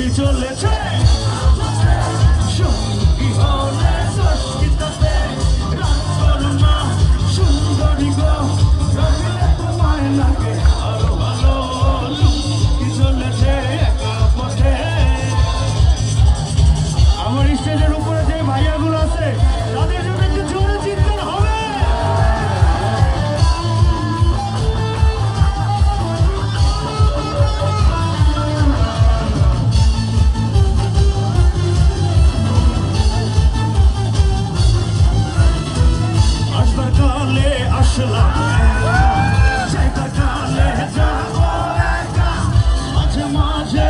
ছবি চলেছে সঙ্গী হলে সঙ্গীতাতে রাত করো না সুন্দরী গো রবিলে তোমায় লাগে আরো ভালো লুঙ্গি চলেছে একা পথে। আমার স্টেজের উপরে যে ভাইয়াগুলো আছে তাদের জন্য একটু জোরে চিৎকার হবে। আসবার কালে আসলাম যাইবার কালে যাবো একা, মাঝে মাঝে